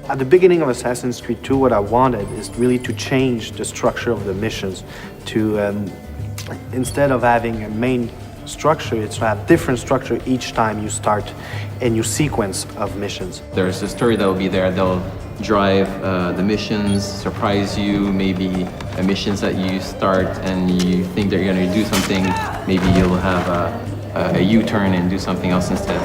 At the beginning of Assassin's Creed 2, what I wanted is really to change the structure of the missions to, instead of having a main structure, it's to have different structure each time you start a new sequence of missions. There's a story that will be there. They'll drive the missions, surprise you, maybe missions that you start and you think that you're going to do something, maybe you'll have a U-turn and do something else instead.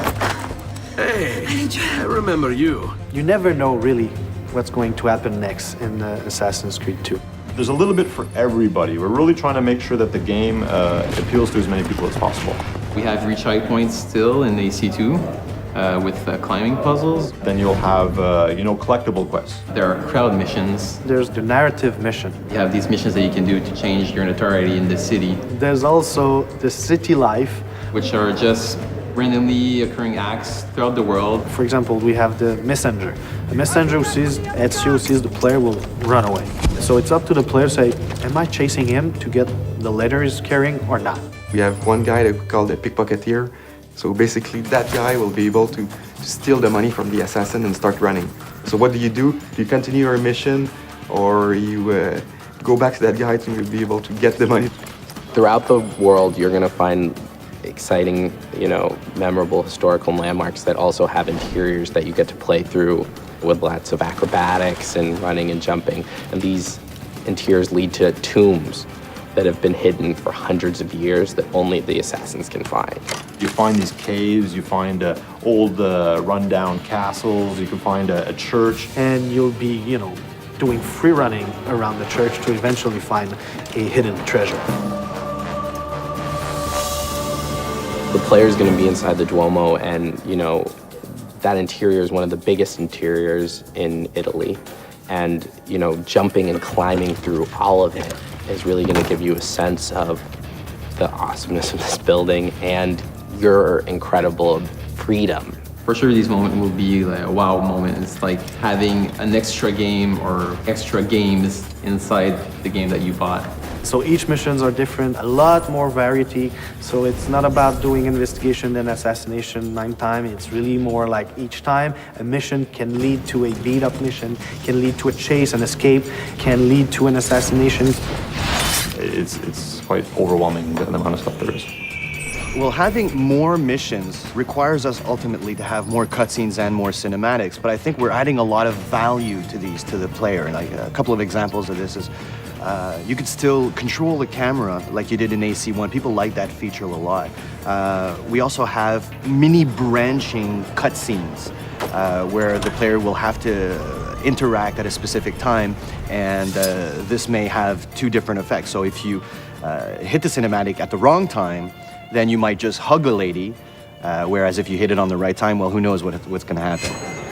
Hey, I remember you. You never know really what's going to happen next in Assassin's Creed 2. There's a little bit for everybody. We're really trying to make sure that the game appeals to as many people as possible. We have retry points still in AC2 with climbing puzzles. Then you'll have, collectible quests. There are crowd missions. There's the narrative mission. You have these missions that you can do to change your notoriety in the city. There's also the city life, which are just randomly occurring acts throughout the world. For example, we have the messenger. The messenger who sees Ezio, sees the player, will run away. So it's up to the player to say, am I chasing him to get the letter he's carrying or not? We have one guy that we call the pickpocketeer. So basically that guy will be able to steal the money from the assassin and start running. So what do? Do you continue your mission, or you go back to that guy to be able to get the money? Throughout the world, you're gonna find exciting, memorable historical landmarks that also have interiors that you get to play through with lots of acrobatics and running and jumping. And these interiors lead to tombs that have been hidden for hundreds of years that only the assassins can find. You find these caves, you find old rundown castles, you can find a church. And you'll be, doing free running around the church to eventually find a hidden treasure. The player's gonna be inside the Duomo, and that interior is one of the biggest interiors in Italy. And jumping and climbing through all of it is really gonna give you a sense of the awesomeness of this building and your incredible freedom. For sure, these moments will be like a wow moment. It's like having an extra game or extra games inside the game that you bought. So each missions are different, a lot more variety. So it's not about doing investigation and assassination 9 times. It's really more like each time a mission can lead to a beat-up mission, can lead to a chase, an escape, can lead to an assassination. It's quite overwhelming, the amount of stuff there is. Well, having more missions requires us ultimately to have more cutscenes and more cinematics, but I think we're adding a lot of value to these to the player. Like a couple of examples of this is you could still control the camera like you did in AC1. People like that feature a lot. We also have mini branching cutscenes where the player will have to interact at a specific time, and this may have 2 different effects. So if you hit the cinematic at the wrong time, then you might just hug a lady, whereas if you hit it on the right time, well, who knows what's going to happen.